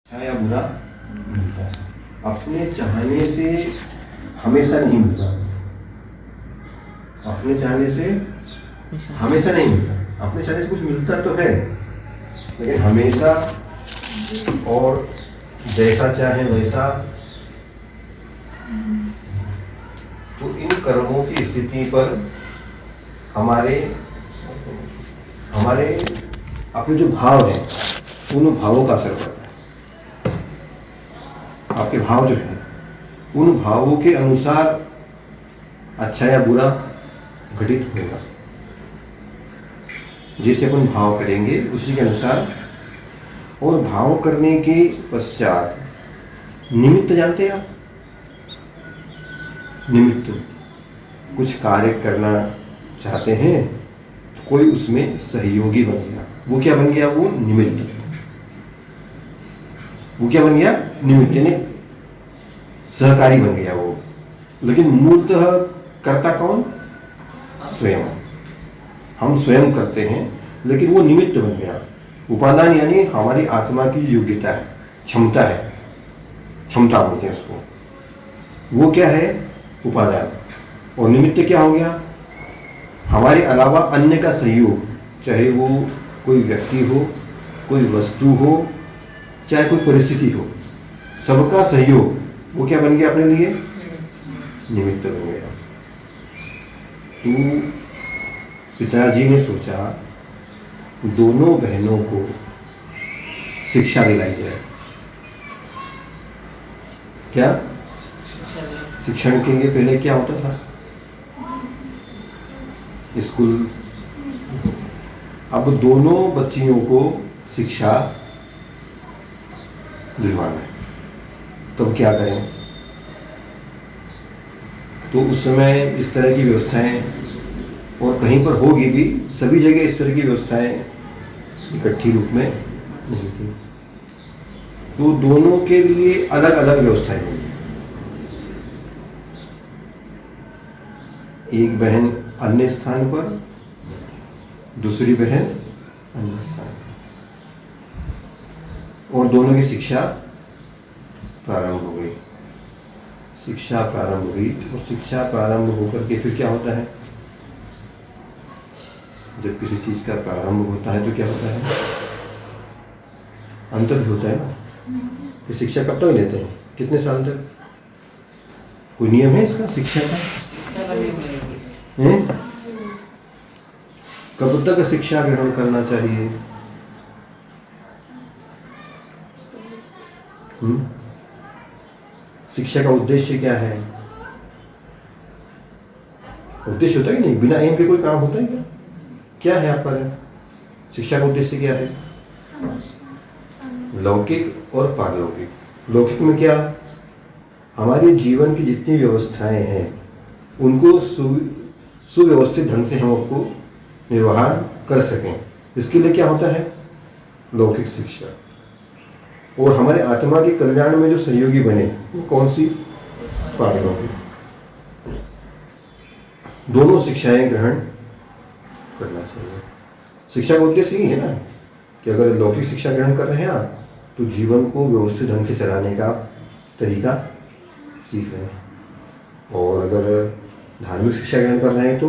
अच्छा या बुरा मिलता है। अपने चाहने से हमेशा नहीं मिलता, अपने चाहने से हमेशा नहीं मिलता। अपने चाहने से कुछ मिलता तो है, लेकिन हमेशा और जैसा चाहे वैसा। तो इन कर्मों की स्थिति पर हमारे अपने जो भाव है उन भावों का असर पड़ता है। आपके भाव जो है उन भावों के अनुसार अच्छा या बुरा घटित होगा। जैसे अपन भाव करेंगे उसी के अनुसार। और भाव करने के पश्चात निमित्त जानते हैं आप? निमित्त, कुछ कार्य करना चाहते हैं तो कोई उसमें सहयोगी बन गया। वो क्या बन गया? वो निमित्त। वो क्या बन गया? निमित्त, यानी सहकारी बन गया वो। लेकिन मूलतः करता कौन? स्वयं। हम स्वयं करते हैं, लेकिन वो निमित्त बन गया। उपादान यानी हमारी आत्मा की योग्यता है, क्षमता है, क्षमता बोलते हैं उसको। वो क्या है? उपादान। और निमित्त क्या हो गया? हमारे अलावा अन्य का सहयोग, चाहे वो कोई व्यक्ति हो, कोई वस्तु हो, चाहे कोई परिस्थिति हो, सबका सहयोग वो क्या बन गया अपने लिए? निमित्त बन गया। तो पिताजी ने सोचा दोनों बहनों को शिक्षा दिलाई जाए। क्या? शिक्षण के लिए पहले क्या होता था? स्कूल। अब दोनों बच्चियों को शिक्षा दिलवाना है, तब क्या करें? तो उस समय इस तरह की व्यवस्थाएं, और कहीं पर होगी भी, सभी जगह इस तरह की व्यवस्थाएं इकट्ठी रूप में नहीं थी। तो दोनों के लिए अलग अलग व्यवस्थाएं होंगी। एक बहन अन्य स्थान पर, दूसरी बहन अन्य स्थान पर, और दोनों की शिक्षा प्रारंभ हो गई। शिक्षा प्रारंभ हुई, और शिक्षा प्रारंभ होकर के फिर क्या होता है? जब किसी चीज का प्रारंभ होता है तो क्या होता है? अंत भी होता है ना। ये शिक्षा कब तक लेते हैं? कितने साल तक? कोई नियम है इसका शिक्षा का? कब तक शिक्षा ग्रहण करना चाहिए? शिक्षा का उद्देश्य क्या है? उद्देश्य होता है कि नहीं? बिना एम के कोई काम होता है क्या? क्या है आपका शिक्षा का उद्देश्य? क्या है? लौकिक और पारलौकिक। लौकिक में क्या? हमारे जीवन की जितनी व्यवस्थाएं हैं उनको सुव्यवस्थित ढंग से हम आपको निर्वहन कर सकें, इसके लिए क्या होता है? लौकिक शिक्षा। और हमारे आत्मा के कल्याण में जो सहयोगी बने वो कौन सी? पारलौकिक। दोनों शिक्षाएं ग्रहण करना चाहिए। शिक्षा का उद्देश्य यही है ना कि अगर लौकिक शिक्षा ग्रहण कर रहे हैं आप तो जीवन को व्यवस्थित ढंग से चलाने का तरीका सीख रहे हैं, और अगर धार्मिक शिक्षा ग्रहण कर रहे हैं तो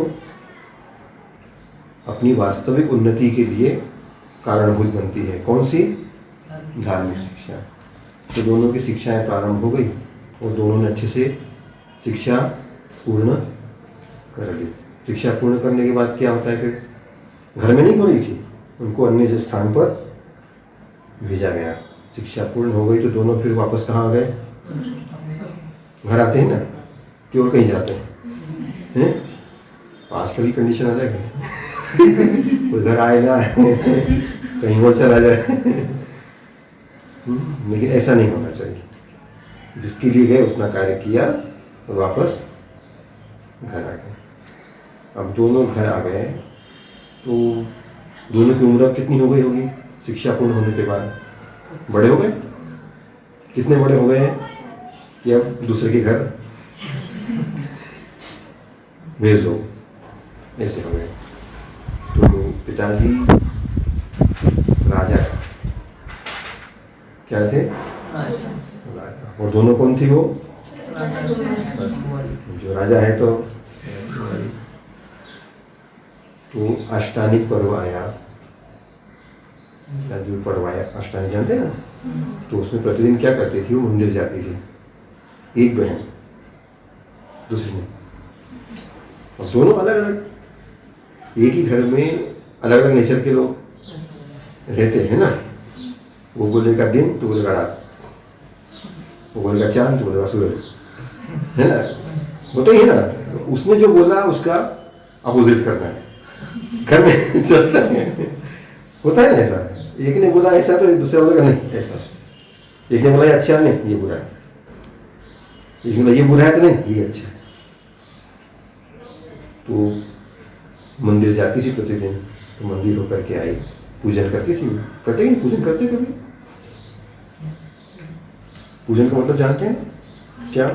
अपनी वास्तविक उन्नति के लिए कारणभूत बनती है। कौन सी? धार्मिक शिक्षा। तो दोनों की शिक्षाएं प्रारंभ हो गई और दोनों ने अच्छे से शिक्षा पूर्ण कर ली। शिक्षा पूर्ण करने के बाद क्या होता है? फिर घर में नहीं हो रही थी, उनको अन्य स्थान पर भेजा गया। शिक्षा पूर्ण हो गई तो दोनों फिर वापस कहाँ आ गए? घर आते हैं ना, कि और कहीं जाते हैं? आजकल की कंडीशन अलग है। कोई घर आए ना कहीं और चला जाए। लेकिन ऐसा नहीं होना चाहिए। जिसके लिए गए उतना कार्य किया और वापस घर आ गए। अब दोनों घर आ गए तो दोनों की उम्र कितनी हो गई होगी शिक्षा पूर्ण होने के बाद? बड़े हो गए। कितने बड़े हो गए हैं कि अब दूसरे के घर भेज दो, ऐसे हो गए। तो पिताजी राजा क्या थे? राजा। और दोनों कौन थी वो? राजकुमारी। जो राजा है तो राजकुमारी। तो अष्टानिक पर्व आया, जो पर्व आया अष्टानिक जानते हैं ना, तो उसमें प्रतिदिन क्या करती थी, वो मंदिर जाती थी, एक बहन दूसरी ने, और दोनों अलग अलग, एक ही घर में अलग अलग नेचर के लोग रहते हैं ना। वो बोलेगा दिन तो बोलेगा रात, वो बोलेगा चांद तो बोलेगा सूरज, है ना, होता ही है ना। उसने जो बोला उसका अपोजिट करना है, घर में चलता है, होता है ना ऐसा। एक ने बोला ऐसा तो दूसरा बोलेगा नहीं ऐसा, एक ने बोला ये अच्छा नहीं ये बुरा है, एक ने बोला ये बुरा है तो नहीं ये अच्छा है। तो मंदिर जाती थी प्रतिदिन, तो मंदिर होकर के आई, पूजन करती थी। करते ही पूजन करते कभी? पूजन का मतलब जानते हैं क्या?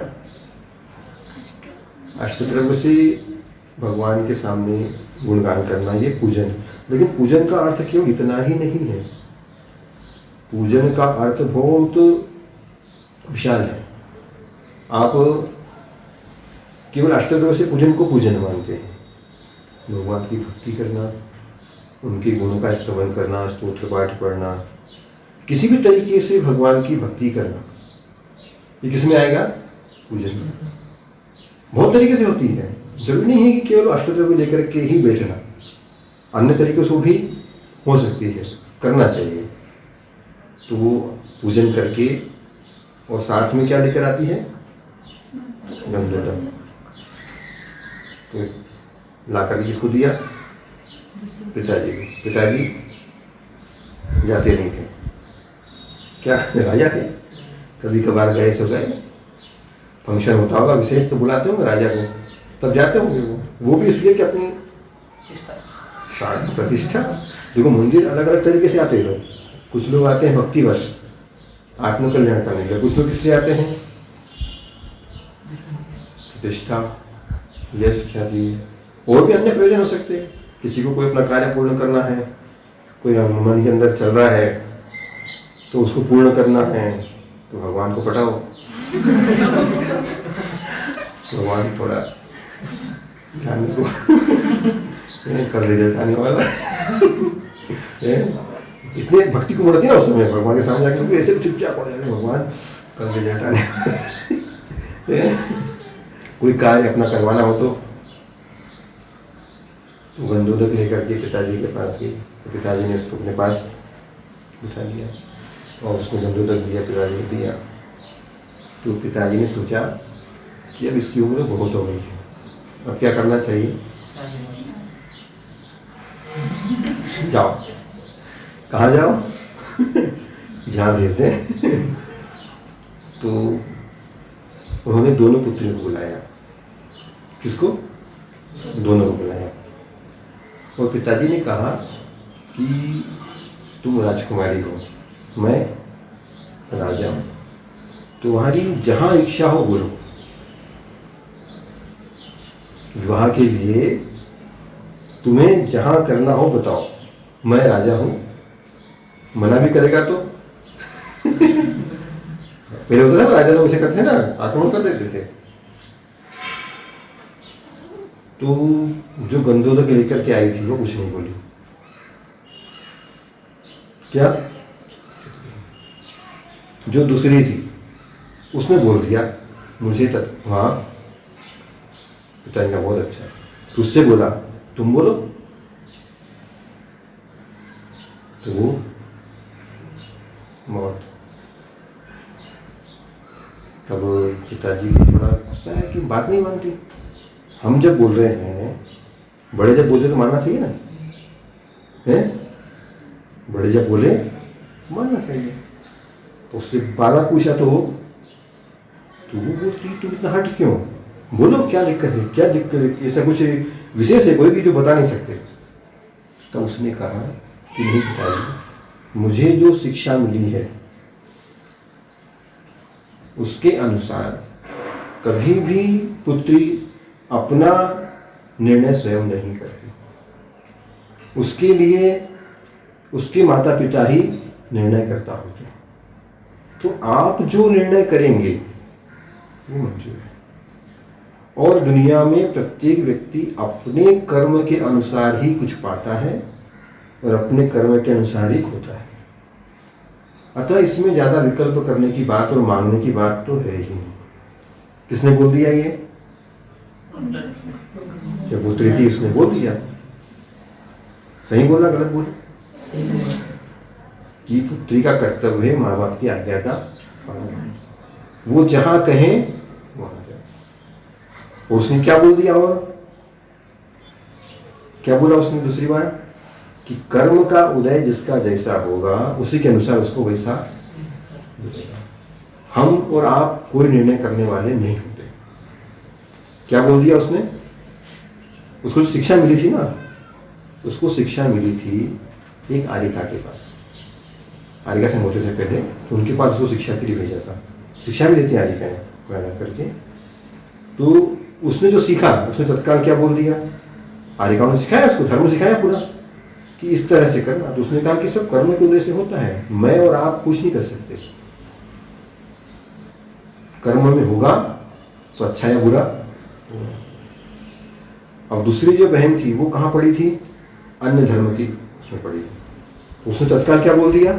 अष्टद्रव्य से भगवान के सामने गुणगान करना, ये पूजन। लेकिन पूजन का अर्थ केवल इतना ही नहीं है, पूजन का अर्थ बहुत विशाल है। आप केवल अष्टद्रव्य से पूजन को पूजन मानते हैं, भगवान की भक्ति करना, उनके गुणों का स्तवन करना, स्तोत्र पाठ पढ़ना, किसी भी तरीके से भगवान की भक्ति करना, ये किस में आएगा? पूजन में। बहुत तरीके से होती है, जरूरी नहीं है कि केवल अष्टद्रव्य लेकर के ही बैठना, अन्य तरीकों से भी हो सकती है, करना चाहिए। तो वो पूजन करके, और साथ में क्या लेकर आती है? गंधोदक। तो ला कर किसको दिया? पिताजी को। पिताजी जाते नहीं थे, क्या राजा थे, कभी कभार गए सो गए, फंक्शन होता होगा विशेष तो बुलाते होंगे राजा को, तब जाते होंगे वो भी इसलिए कि अपनी प्रतिष्ठा। देखो मंदिर अलग अलग तरीके से आते हैं लोग, कुछ लोग आते हैं भक्तिवश, आत्मकल्याण करने के लिए, कुछ लोग किस लिए आते हैं? प्रतिष्ठा, यश, ख्याति, और भी अन्य प्रयोजन हो सकते हैं। किसी को कोई अपना कार्य पूर्ण करना है, कोई मन के अंदर चल रहा है तो उसको पूर्ण करना है, तो भगवान को पटाओ, भगवान थोड़ा ध्यान को कर रिजल्ट आने वाला इतने भक्ति को बढ़ती ना उस समय, भगवान के सामने जाकर ऐसे चुपचाप हो जाते, भगवान कर रिजल्ट आने कोई कार्य अपना करवाना हो तो गंधोदक लेकर के पिताजी के पास गई, तो पिताजी ने उसको अपने पास बिठा लिया और उसने गंधोदक दिया, पिताजी को दिया। तो पिताजी ने सोचा कि अब इसकी उम्र बहुत हो गई है, अब क्या करना चाहिए? जाओ। कहाँ जाओ? जहाँ भेज दें। तो उन्होंने दोनों पुत्रियों को बुलाया। किसको? दोनों को बुलाया। और पिताजी ने कहा कि तुम राजकुमारी हो, मैं राजा हूँ, तुम्हारी जहाँ इच्छा हो बोलो, विवाह के लिए तुम्हें जहाँ करना हो बताओ, मैं राजा हूँ। मना भी करेगा तो पहले होता था राजा लोग ऐसे करते थे ना, आक्रमण कर देते थे। तो जो गंधोदक लेकर के आई थी वो कुछ नहीं बोली। क्या? जो दूसरी थी उसने बोल दिया मुझे तक, हाँ पिताजी का बहुत अच्छा। तो उससे बोला तुम बोलो, तो वो मौत। तब पिताजी को थोड़ा गुस्सा है कि बात नहीं मानती। हम जब बोल रहे हैं, बड़े जब बोले तो मानना चाहिए ना, है? बड़े जब बोले मानना चाहिए। तो उससे बार पूछा तो वो बोलती तुम इतना हट क्यों, बोलो क्या दिक्कत है, क्या दिक्कत है, ऐसा कुछ विशेष है कोई कि जो बता नहीं सकते। तो उसने कहा कि नहीं पिताजी, मुझे जो शिक्षा मिली है उसके अनुसार कभी भी पुत्री अपना निर्णय स्वयं नहीं करती, उसके लिए उसके माता पिता ही निर्णय करता होते हैं। तो आप जो निर्णय करेंगे वो मंजूर है। और दुनिया में प्रत्येक व्यक्ति अपने कर्म के अनुसार ही कुछ पाता है और अपने कर्म के अनुसार ही खोता है। अतः इसमें ज़्यादा विकल्प करने की बात और मांगने की बात तो है ही नहीं। किसने बोल दिया ये? जब पुत्री थी उसने बोल दिया। सही बोला गलत बोला? कि पुत्री का कर्तव्य है माँ बाप की आज्ञा का पालन, वो जहां कहें वहां जाए। और उसने क्या बोल दिया? और क्या बोला उसने दूसरी बार? कि कर्म का उदय जिसका जैसा होगा उसी के अनुसार उसको वैसा मिलेगा। हम और आप कोई निर्णय करने वाले नहीं होते। क्या बोल दिया उसने? उसको शिक्षा मिली थी ना, उसको शिक्षा मिली थी एक आरिका के पास। आरिका से मोचे से पहले तो उनके पास उसको शिक्षा के लिए भेजा था। शिक्षा भी देती आरिकाएं मेहनत करके। तो उसने जो सीखा उसने तत्काल क्या बोल दिया? आरिकाओं ने सिखाया उसको, धर्म सिखाया पूरा कि इस तरह से करना। तो उसने कहा कि सब कर्म के उदय से होता है, मैं और आप कुछ नहीं कर सकते। कर्म में होगा तो अच्छा या बुरा। अब दूसरी जो बहन थी वो कहाँ पड़ी थी? अन्य धर्म की उसमें पड़ी थी। तो उसने तत्काल क्या बोल दिया?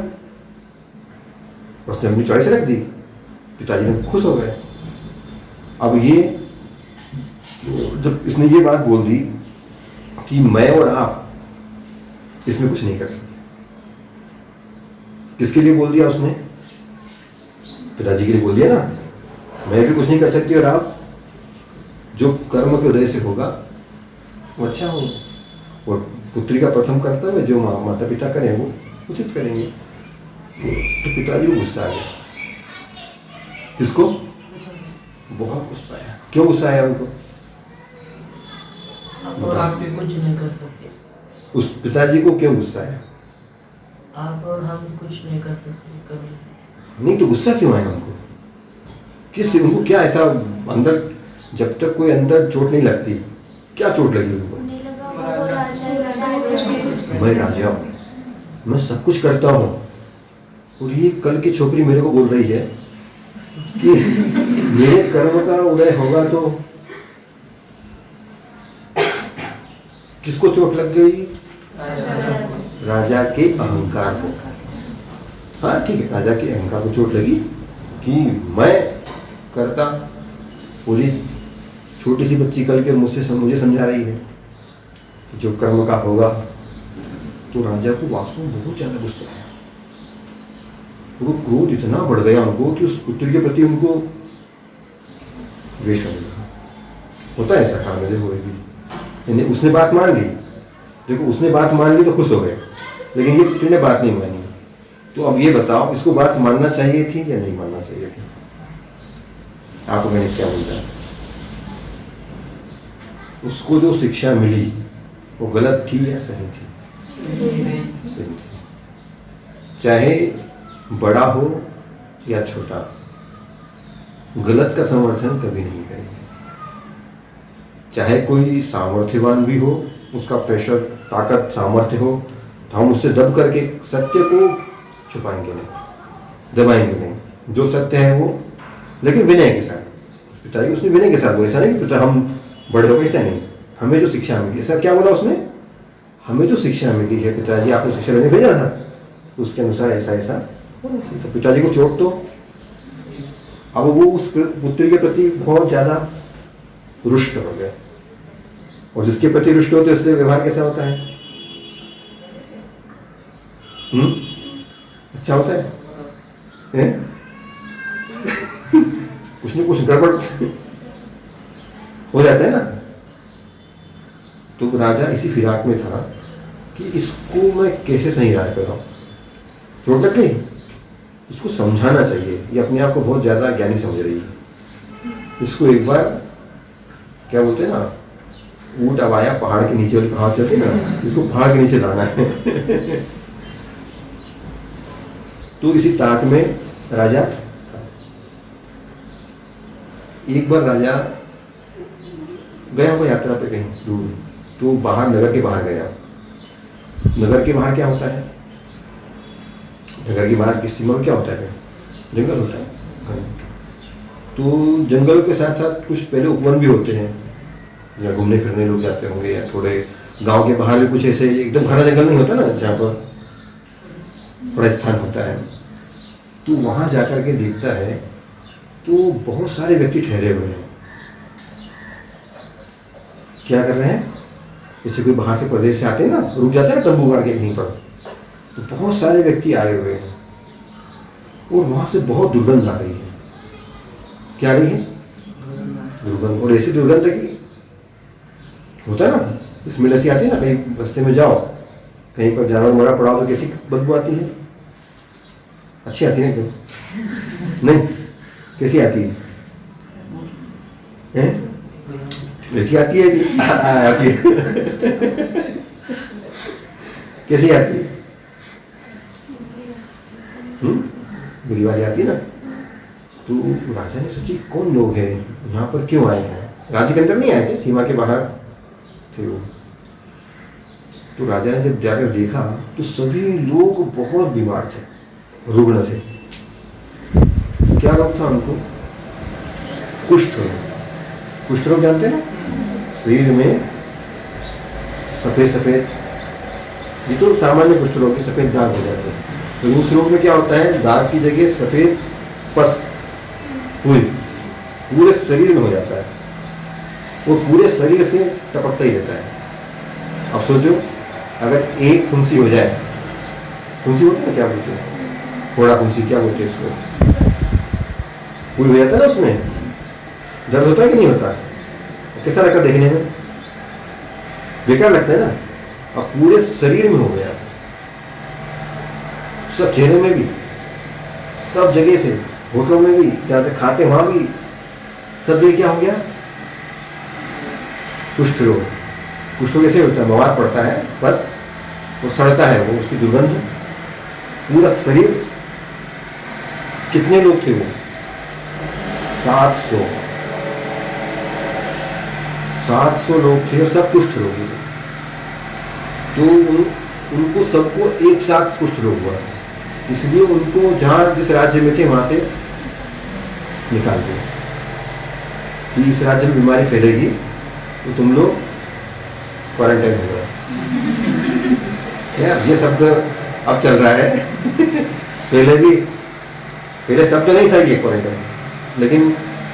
उसने अपनी चॉइस रख दी। पिताजी ने खुश हो गए। अब ये जब इसने ये बात बोल दी कि मैं और आप इसमें कुछ नहीं कर सकते, किसके लिए बोल दिया उसने? पिताजी के लिए बोल दिया ना, मैं भी कुछ नहीं कर सकती और आप जो कर्म के उदय से होगा वो अच्छा हो। और पुत्री का प्रथम कर्तव्य जो माता पिता करें वो उचित करेंगे। तो पिताजी को गुस्सा आ गया। किसको? बहुत गुस्सा आया। क्यों गुस्सा आया उनको? और आप भी कुछ नहीं कर सकते। उस पिताजी को क्यों गुस्सा आया? आप और हम कुछ नहीं कर सकते कभी। नहीं तो गुस्सा क्यों आया उनको? किस उनको क्या ऐसा अंदर, जब तक कोई अंदर चोट नहीं लगती, क्या चोट लगी उनको? मैं राजा हूँ, मैं सब कुछ करता हूँ और ये कल की छोकरी मेरे को बोल रही है कि मेरे कर्म का उदय होगा। तो किसको चोट लग गई? राजा के अहंकार को। हाँ ठीक है, राजा के अहंकार को चोट लगी कि मैं करता। पूरी छोटी सी बच्ची कल के मुझे समझा रही है जो कर्म का होगा। तो राजा को वास्तव में बहुत ज्यादा गुस्सा आया। वो क्रोध इतना बढ़ गया उनको कि उस पुत्र के प्रति उनको द्वेष होने लगा। होता है ऐसा काम में होगी। उसने बात मान ली, देखो उसने बात मान ली तो खुश हो गए, लेकिन ये पुत्री ने बात नहीं मानी। तो अब ये बताओ इसको बात मानना चाहिए थी या नहीं मानना चाहिए थी? आपको मैंने क्या बोला? उसको जो शिक्षा मिली वो गलत थी या सही थी? सही थी। चाहे बड़ा हो या छोटा, गलत का समर्थन कभी नहीं करेंगे। चाहे कोई सामर्थ्यवान भी हो, उसका प्रेशर, ताकत, सामर्थ्य हो, तो हम उससे दब करके सत्य को छुपाएंगे नहीं, दबाएंगे नहीं। जो सत्य है वो, लेकिन विनय के साथ। पिताजी उसने विनय के साथ, ऐसा नहीं कि पिता हम बड़े हो, ऐसा नहीं। हमें जो शिक्षा मिली, ऐसा क्या बोला उसने? हमें जो शिक्षा मिली है पिताजी, आपने शिक्षा लेने भेजा था, उसके अनुसार ऐसा ऐसा। तो पिताजी को चोट तो, अब वो उस पुत्री के प्रति बहुत ज्यादा रुष्ट हो गया। और जिसके प्रति रुष्ट होते उससे व्यवहार कैसा होता है? अच्छा होता है? कुछ न कुछ गड़बड़ हो जाता है ना। तो राजा इसी फिराक में था कि इसको मैं कैसे सही राय कराऊं। चोट लग गई, इसको समझाना चाहिए। ये अपने आप को बहुत ज्यादा ज्ञानी समझ रही है। इसको एक बार क्या बोलते हैं ना, ऊँट अब आया पहाड़ के नीचे वाली कहावत चलती है ना, इसको पहाड़ के नीचे लाना है। तो इसी ताक में राजा था। एक बार राजा गया होगा यात्रा पे कहीं दूर, तो बाहर, नगर के बाहर गया। नगर के बाहर क्या होता है? नगर के बाहर की सीमा में क्या होता है? जंगल होता है। तो जंगल के साथ साथ कुछ पहले उपवन भी होते हैं, या घूमने फिरने लोग जाते होंगे, या थोड़े गांव के बाहर भी कुछ ऐसे एकदम घना जंगल नहीं होता ना, जहाँ पर बड़ा स्थान होता है। तो वहाँ जाकर के देखता है तो बहुत सारे व्यक्ति ठहरे हुए हैं। क्या कर रहे हैं? जैसे कोई बाहर से प्रदेश से आते हैं ना, रुक जाते हैं ना तंबू गाड़ के कहीं पर, तो बहुत सारे व्यक्ति आए हुए हैं और वहाँ से बहुत दुर्गंध आ रही है। क्या आ रही है? दुर्गंध। और ऐसी दुर्गंध की होता है ना, स्मेल ऐसी आती है ना, कहीं रास्ते में जाओ, कहीं पर जानवर मरा पड़ा हो तो कैसी बदबू आती है? अच्छी आती है क्यों? नहीं, कैसी आती है? हैं? ऐसी आती है कि आती है? कैसी आती है? बुरी वाली आती है ना। तो राजा ने सोची कौन लोग हैं यहाँ पर, क्यों आए हैं? राज्य के अंदर नहीं आए थे, सीमा के बाहर थे वो। तो राजा ने जब जाकर देखा तो सभी लोग बहुत बीमार थे, रुग्ण थे। क्या रोग था उनको? कुष्ठ रोग। कुष्ठ रोग जानते हैं ना? शरीर में सफेद सफेद, ये तो सामान्य कुष्ठ रोग के सफेद दाग हो जाते हैं। तो उस रोग में क्या होता है, दाग की जगह सफेद पस पूरे शरीर में हो जाता है, वो पूरे शरीर से टपकता ही रहता है। अब सोचो, अगर एक फुंसी हो जाए, फुंसी होती है ना, क्या बोलते हैं, फोड़ा फुंसी, क्या बोलते हैं इसको, कोई हो जाता है ना, उसमें दर्द होता है कि नहीं होता? कैसा लगता है देखने में? बेकार लगता है ना। अब पूरे शरीर में हो गया, सब चेहरे में भी, सब जगह से, होठों में भी, जहाँ से खाते वहां भी, सब जगह क्या हो गया? कुष्ठ रोग। कुष्ठ रोग कैसे होता है? बीमार पड़ता है, बस वो सड़ता है, वो उसकी दुर्गंध पूरा शरीर। कितने लोग थे वो? 700 लोग थे और सब कुष्ठ रोगी थे। तो उनको सबको एक साथ कुष्ठ रोग हुआ, इसलिए उनको जहाँ जिस राज्य में थे वहां से निकाल दिया कि इस राज्य में बीमारी फैलेगी तो तुम लोग क्वारंटाइन हो गए। यार ये शब्द अब चल रहा है पहले शब्द नहीं था ये क्वारंटाइन, लेकिन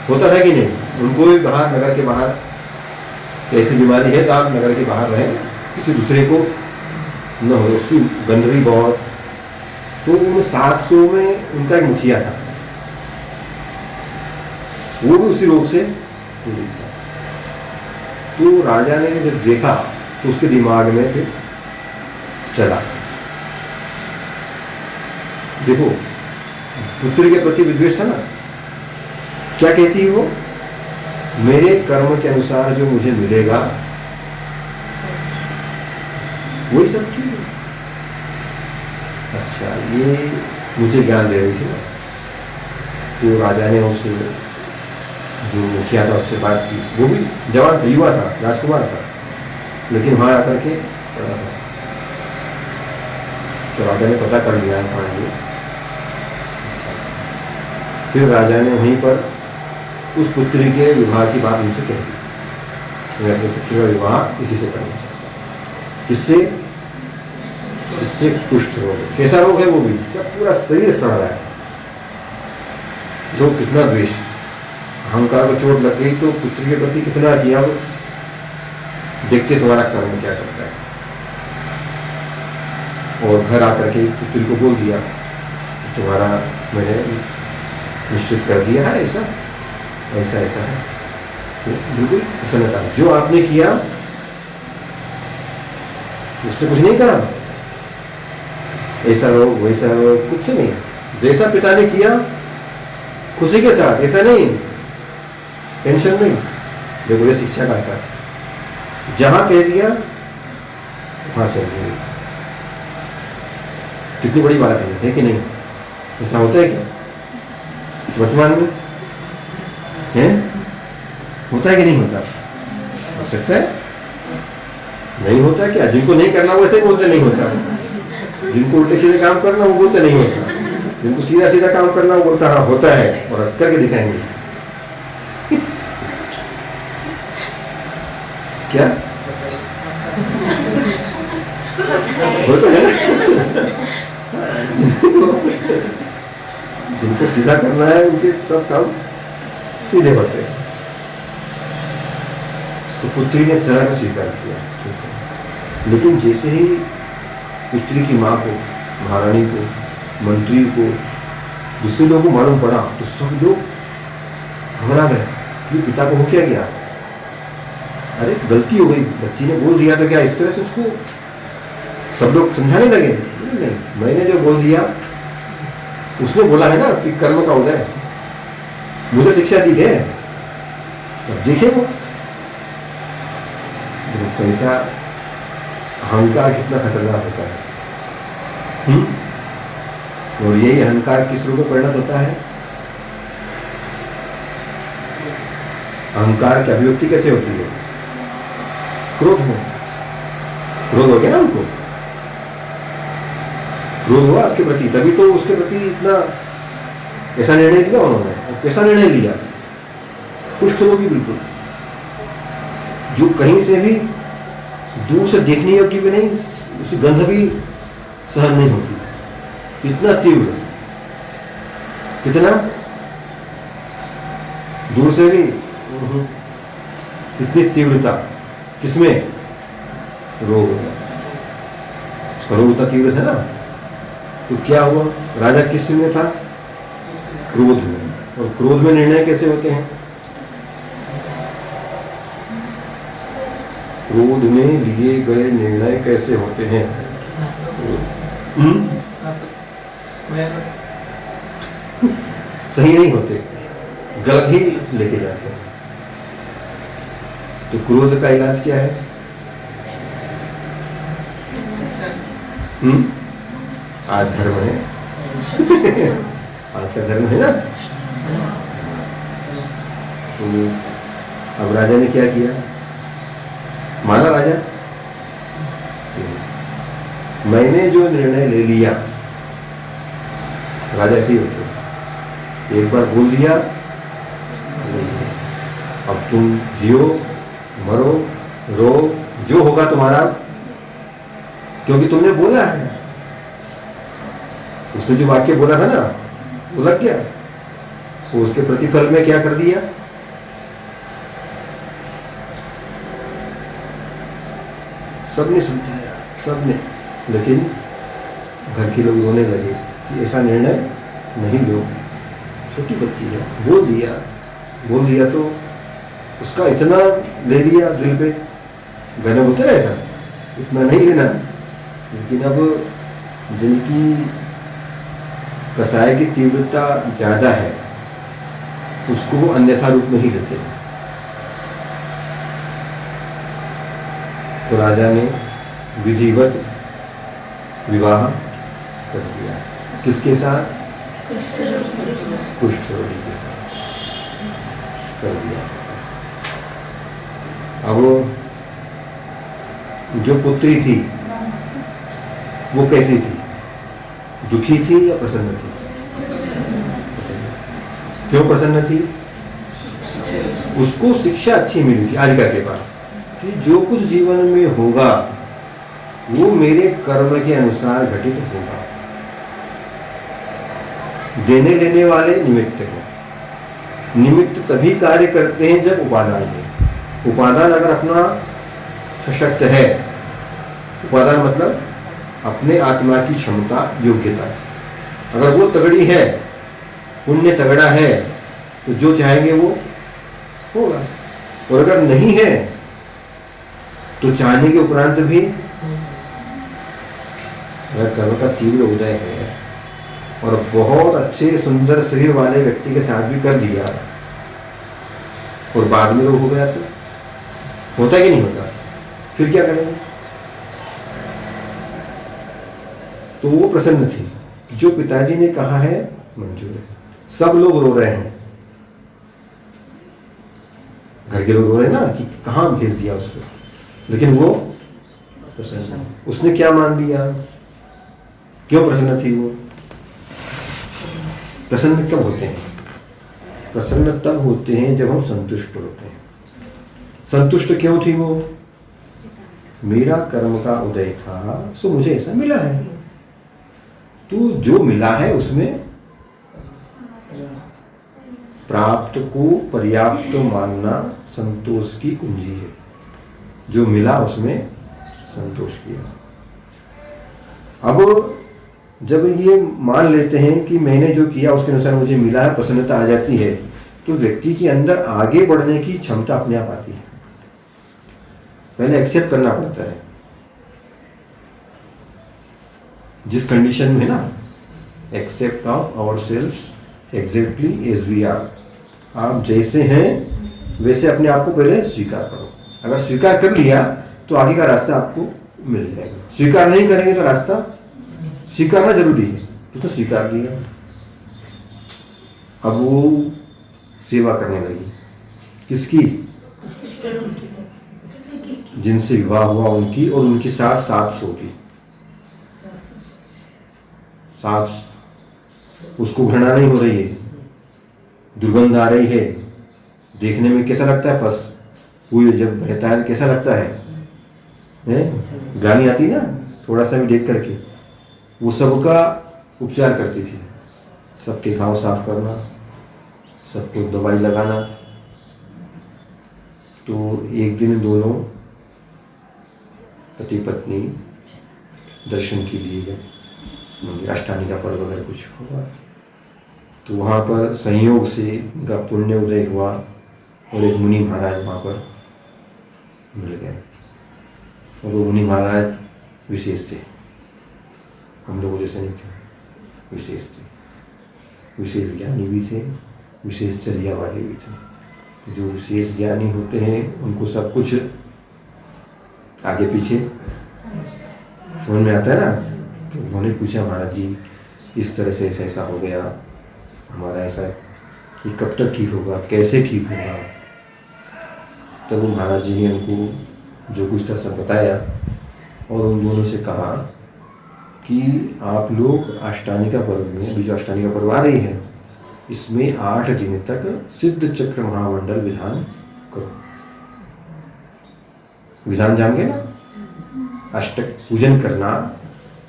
होता था कि नहीं? उनको भी बाहर, नगर के बाहर ऐसी बीमारी है तो आप नगर के बाहर रहें, किसी दूसरे को न हो, उसकी गंदगी बहुत। तो उन 700 में उनका एक मुखिया था, वो भी उसी रोग से पीड़ित था। तो राजा ने जब देखा तो उसके दिमाग में फिर चला, देखो पुत्री के प्रति विद्वेष था ना। क्या कहती है वो? मेरे कर्म के अनुसार जो मुझे मिलेगा वही सब ठीक है। अच्छा, ये मुझे ज्ञान दे रही थी ना। तो राजा ने उस जो मुखिया था उससे बात की, वो भी जवान था, युवा था, राजकुमार था, लेकिन वहां आकर के पढ़ा था। तो राजा ने पता कर लिया हाँ ये। फिर राजा ने वहीं पर उस पुत्री के विवाह की बात उनसे कह दी, मैं अपने पुत्री का विवाह इसी से करना चाहता हूँ। किससे? जिससे कुष्ठ रोग। कैसा रोग है वो भी? सब पूरा शरीर सड़ रहा है। जो कितना द्वेष, अहंकार को चोट लग गई तो पुत्री के प्रति कितना किया, वो देखते तुम्हारा कर्म क्या करता है। और घर आकर के पुत्री को बोल दिया तुम्हारा मैंने निश्चित कर दिया है, ऐसा ऐसा ऐसा है। तो बिल्कुल प्रसन्नता, जो आपने किया उसने कुछ नहीं कहा, ऐसा लोग वैसा लोग कुछ नहीं, जैसा पिता ने किया खुशी के साथ, ऐसा नहीं टेंशन नहीं। देखो ये शिक्षा का असर, जहां कह दिया वहां चल गई। कितनी बड़ी बात है कि नहीं? ऐसा होता है क्या वर्तमान में? है होता है कि नहीं होता? हो सकता है नहीं होता क्या? जिनको नहीं करना वैसे ही बोलते नहीं होता, जिनको उल्टे सीधे काम करना वो बोलते नहीं होता। जिनको सीधा सीधा काम करना वो बोलता हाँ होता है और करके दिखाएंगे। क्या वो तो है ना। जिनको सीधा करना है उनके सब काम सीधे होते हैं। तो पुत्री ने सरल स्वीकार किया, लेकिन जैसे ही पुत्री की माँ को, महारानी को, मंत्री को, दूसरे लोगों को मालूम पड़ा तो सब लोग घबरा गए कि पिता को हो क्या गया। अरे गलती हो गई, बच्ची ने बोल दिया तो क्या इस तरह से उसको सब लोग समझाने लगे। नहीं, मैंने जो बोल दिया उसने बोला है ना कि कर्म का उदय, मुझे शिक्षा दी है, अब देखे वो कैसा अहंकार कितना खतरनाक होता है। और यही अहंकार किस रूप में परिणत होता है? अहंकार की अभिव्यक्ति कैसे होती है? क्रोध हो गया ना उनको, क्रोध हुआ उसके प्रति, तभी तो उसके प्रति इतना ऐसा निर्णय लिया उन्होंने। और कैसा निर्णय लिया? कुष्ठ रोगी बिल्कुल, जो कहीं से भी दूर से देखने योग्य भी नहीं, उसकी गंध भी सहन नहीं होती, इतना तीव्र, कितना दूर से भी इतनी तीव्रता, किसमें? रोग, उसका रोग इतना तीव्र है ना। तो क्या हुआ? राजा किस में था? क्रोध में। और क्रोध में निर्णय कैसे होते हैं? क्रोध में लिए गए निर्णय कैसे होते हैं? सही नहीं होते, गलत ही लेके जाते हैं। तो क्रोध का इलाज क्या है? आज धर्म है। आज का धर्म है ना। तो अब राजा ने क्या किया? माना राजा, मैंने जो निर्णय ले लिया, राजा ऐसे ही होते, एक बार बोल दिया, अब तुम जियो मरो रो जो होगा तुम्हारा, क्योंकि तुमने बोला है। उसने जो वाक्य बोला था ना वो लग गया, वो उसके प्रतिफल में क्या कर दिया? सबने समझाया, सबने, लेकिन घर के लोग रोने लगे कि ऐसा निर्णय नहीं लो, छोटी बच्ची है, बोल दिया तो उसका इतना ले लिया दिल पे, गाने बोलते ना ऐसा, इतना नहीं लेना। लेकिन अब जिनकी कसाय की तीव्रता ज्यादा है उसको वो अन्यथा रूप में ही लेते हैं। तो राजा ने विधिवत विवाह कर दिया, किसके साथ? कुष्ठ रोगी के साथ कर दिया। अब जो पुत्री थी वो कैसी थी? दुखी थी या प्रसन्न थी? क्यों प्रसन्न थी? उसको शिक्षा अच्छी मिली थी आलिका के पास कि जो कुछ जीवन में होगा वो मेरे कर्म के अनुसार घटित होगा। देने लेने वाले निमित्त हैं। निमित्त तभी कार्य करते हैं जब उपादान है। उपादान अगर अपना सशक्त है, उपादान मतलब अपने आत्मा की क्षमता, योग्यता, अगर वो तगड़ी है, पुण्य तगड़ा है, तो जो चाहेंगे वो होगा। और अगर नहीं है तो चाहने के उपरांत भी, अगर कर्म का तीव्र उदय है और बहुत अच्छे सुंदर शरीर वाले व्यक्ति के साथ भी कर दिया और बाद में रोग हो गया, तो होता कि नहीं होता? फिर क्या करेंगे? तो वो प्रसन्न थी, जो पिताजी ने कहा है मंजूर है। सब लोग रो रहे हैं, घर के लोग रो रहे हैं ना कि कहां भेज दिया उसको, लेकिन वो प्रसन्न। उसने क्या मान लिया? क्यों प्रसन्न थी वो? प्रसन्न कब होते हैं? प्रसन्न तब होते हैं जब हम संतुष्ट होते हैं। संतुष्ट क्यों थी वो? मेरा कर्म का उदय था, सो मुझे ऐसा मिला है। तो जो मिला है उसमें प्राप्त को पर्याप्त मानना संतोष की कुंजी है। जो मिला उसमें संतोष किया। अब जब ये मान लेते हैं कि मैंने जो किया उसके अनुसार मुझे मिला है, प्रसन्नता आ जाती है, तो व्यक्ति के अंदर आगे बढ़ने की क्षमता अपने आप आती है। पहले एक्सेप्ट करना पड़ता है जिस कंडीशन में ना, accept of our self exactly as we are. आप जैसे हैं वैसे अपने आप को पहले स्वीकार करो। अगर स्वीकार कर लिया तो आगे का रास्ता आपको मिल जाएगा। स्वीकार नहीं करेंगे तो रास्ता, स्वीकारना जरूरी है, तो स्वीकार लिया। अब वो सेवा करने लगी। किसकी? जिनसे विवाह हुआ उनकी, और उनके साथ 700 की। 7 उसको घृणा नहीं हो रही है, दुर्गंध आ रही है, देखने में कैसा लगता है? पस पूरी जब बहता है कैसा लगता है? ग्लानि आती ना थोड़ा सा भी देख करके। वो सबका उपचार करती थी, सबके घाव साफ करना, सबको दवाई लगाना। तो एक दिन दोनों पति पत्नी दर्शन के लिए गए मंदिर, अष्टानी का पर्व अगर कुछ होगा तो वहाँ पर संयोग से उनका पुण्य उदय हुआ और एक मुनि महाराज वहाँ पर मिल गए। और वो मुनि महाराज विशेष थे, हम लोगों जैसे नहीं थे, विशेष थे, विशेष ज्ञानी भी थे, विशेष चर्या वाले भी थे। जो विशेष ज्ञानी होते हैं उनको सब कुछ आगे पीछे समझ में आता है ना। तो उन्होंने पूछा, महाराज जी इस तरह से ऐसा ऐसा हो गया हमारा, ऐसा ये कब तक ठीक होगा, कैसे ठीक होगा? तब महाराज जी ने उनको जो कुछ था सब बताया और उन दोनों से कहा कि आप लोग अष्टानी का पर्व में, अभी जो अष्टानी का पर्व आ रही है, इसमें 8 दिन तक सिद्ध चक्र महामंडल विधान करो। विधान जान गए ना? अष्टक पूजन करना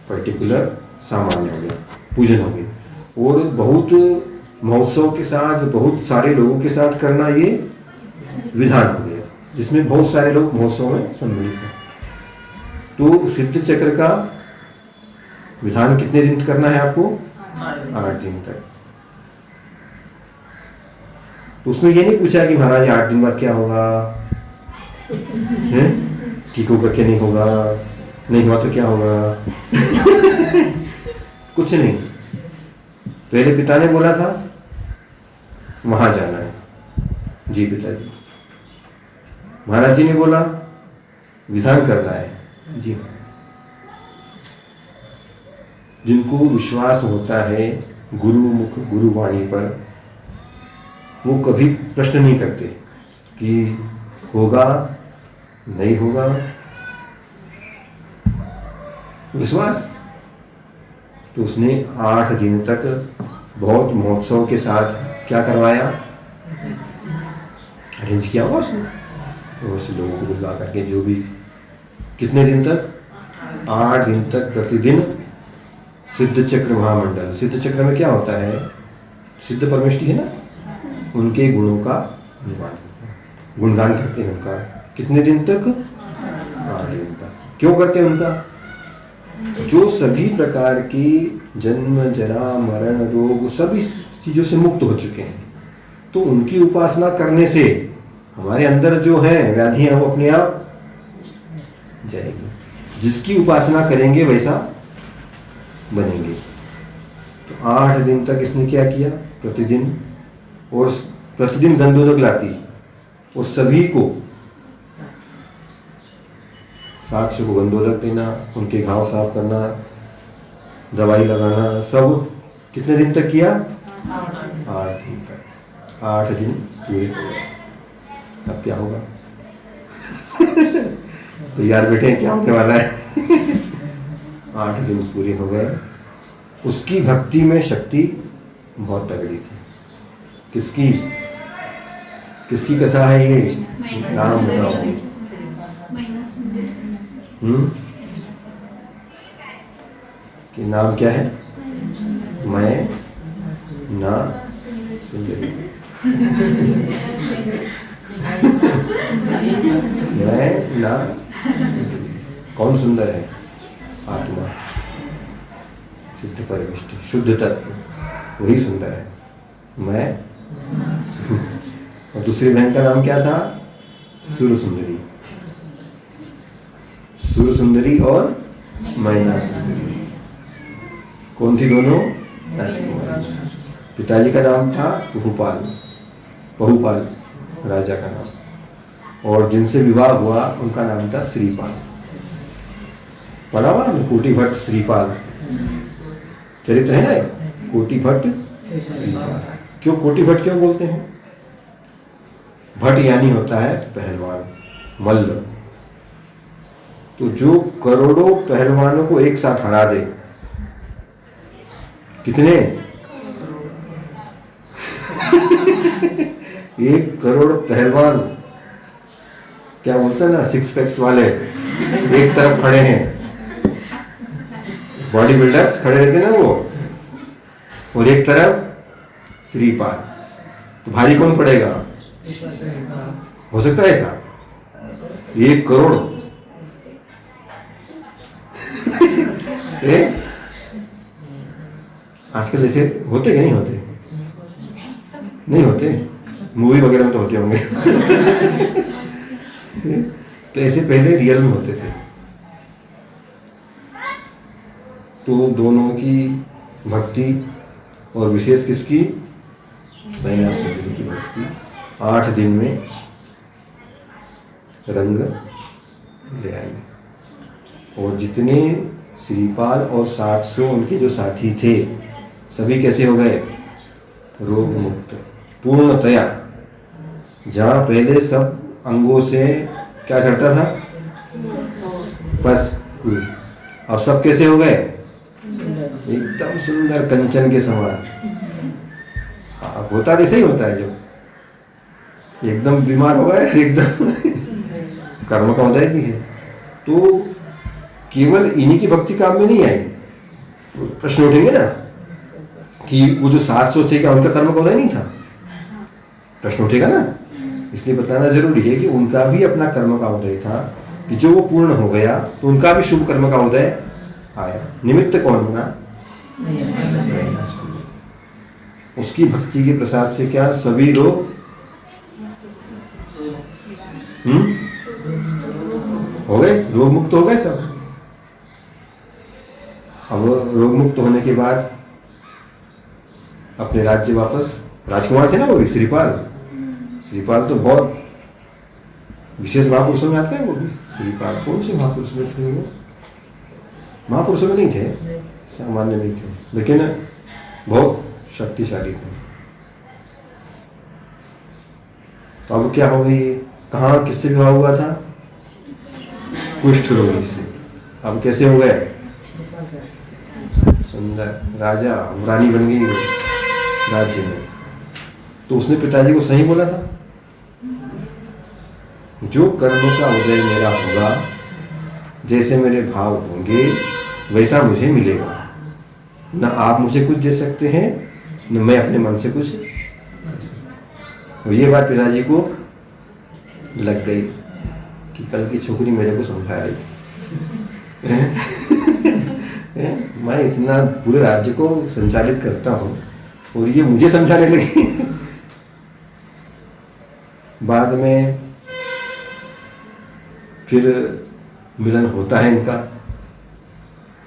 पर्टिकुलर सामान्य हो गया, पूजन हो गया। और बहुत महोत्सव के साथ, बहुत सारे लोगों के साथ करना ये विधान हो गया, जिसमें बहुत सारे लोग महोत्सव में सम्मिलित हैं। तो सिद्ध चक्र का विधान कितने दिन करना है आपको? 8 दिन तक। तो उसने ये नहीं पूछा कि महाराज 8 दिन बाद क्या होगा, ठीक होगा क्या नहीं होगा, नहीं हुआ तो क्या होगा कुछ नहीं। पहले पिता ने बोला था वहां जाना है, जी पिताजी। महाराज जी ने बोला विधान करना है, जी। जिनको विश्वास होता है गुरुमुख गुरुवाणी पर, वो कभी प्रश्न नहीं करते कि होगा नहीं होगा। विश्वास। तो उसने 8 दिन तक बहुत महोत्सव के साथ क्या करवाया, अरेंज किया हुआ उसने। तो उस लोगों को बुला करके जो भी, कितने दिन तक? 8 दिन तक प्रतिदिन सिद्ध चक्र महामंडल। सिद्ध चक्र में क्या होता है? सिद्ध परमेष्टि है ना, उनके गुणों का गुणगान करते हैं उनका। कितने दिन तक? 8 दिन तक। क्यों करते हैं उनका? जो सभी प्रकार की जन्म जरा मरण रोग सभी चीजों से मुक्त हो चुके हैं, तो उनकी उपासना करने से हमारे अंदर जो है व्याधियां वो अपने आप जाएगी। जिसकी उपासना करेंगे वैसा बनेंगे। तो 8 दिन तक इसने क्या किया? प्रतिदिन, और प्रतिदिन गंधोदक लाती और सभी को 700 को गंधोदक देना, उनके घाव साफ करना, दवाई लगाना, सब कितने दिन तक किया? 8 दिन तक। 8 दिन पूरे हो गए। अब क्या होगा? तो यार बेटे क्या होने वाला है? 8 दिन पूरे हो गए। उसकी भक्ति में शक्ति बहुत तगड़ी थी। किसकी किसकी कथा है ये? नाम बताओ। कि नाम क्या है? मैं ना सुंदरी। मैं ना कौन सुंदर है? आत्मा, सिद्ध परमिष्टि, शुद्ध तत्व, वही सुंदर है। मैं और दूसरी बहन का नाम क्या था? सुर सुंदरी। सुर सुंदरी और मैना सुंदरी। कौन थी दोनों? राजकुमारी। पिताजी का नाम था पहुपाल, पहुपाल राजा का नाम, और जिनसे विवाह हुआ उनका नाम था श्रीपाल। पढ़ा हुआ ना कोटि भट्ट श्रीपाल, चरित्र है ना कोटि भट्ट श्रीपाल। क्यों कोटि भट्ट क्यों बोलते हैं? भट्ट यानी होता है पहलवान, मल्ल। तो जो करोड़ों पहलवानों को एक साथ हरा दे, कितने? 1 करोड़ पहलवान, क्या बोलते हैं ना, 6 पैक्स वाले एक तरफ खड़े हैं, बॉडी बिल्डर्स खड़े रहते ना वो, और एक तरफ श्रीपाल, तो भारी कौन पड़ेगा? हो सकता है ऐसा? 1 करोड़ आजकल ऐसे होते कि नहीं होते? नहीं होते, मूवी वगैरह में तो होते होंगे। तो ऐसे पहले रियल में होते थे। तो दोनों की भक्ति, और विशेष किसकी? मैना सुंदरी की भक्ति 8 दिन में रंग ले आई। और जितने श्रीपाल और 700 उनके जो साथी थे, सभी कैसे हो गए? रोग मुक्त पूर्णतया। जहाँ पहले सब अंगों से क्या चढ़ता था? बस, अब सब कैसे हो गए? एकदम सुंदर कंचन के समान। होता ऐसे ही होता है, जब एकदम बीमार हो गए, एकदम कर्म का उदय भी है। तो केवल इन्हीं की भक्ति काम में नहीं आई। प्रश्न उठेंगे ना कि वो जो 700 थे, क्या उनका कर्म का उदय नहीं था? प्रश्न उठेगा ना। इसलिए बताना जरूरी है कि उनका भी अपना कर्म का उदय था, कि जो वो पूर्ण हो गया तो उनका भी शुभ कर्म का उदय आया। निमित्त कौन बना? उसकी भक्ति के प्रसाद से क्या सभी लोग हो गए, रोग मुक्त हो गए सब। अब रोग मुक्त होने के बाद अपने राज्य वापस, राजकुमार थे ना वो भी, श्रीपाल तो बहुत विशेष महापुरुषों में आते हैं वो भी। श्रीपाल कौन से महापुरुष में थे? वो महापुरुषों में नहीं थे, सामान्य नहीं थे, लेकिन बहुत शक्तिशाली थे। तो अब क्या हो गई? कहाँ किससे विवाह हुआ था? कुष्ठ रोगी से। अब कैसे हो गए? सुंदर राजा, रानी बन गई राज्य में। तो उसने पिताजी को सही बोला था, जो कर्मों का उदय मेरा होगा, जैसे मेरे भाव होंगे वैसा मुझे मिलेगा। न आप मुझे कुछ दे सकते हैं, न मैं अपने मन से कुछ। और ये बात पिताजी को लग गई कि कल की छोकरी मेरे को समझा रही। मैं इतना पूरे राज्य को संचालित करता हूँ और ये मुझे समझाने लगी। बाद में फिर मिलन होता है इनका,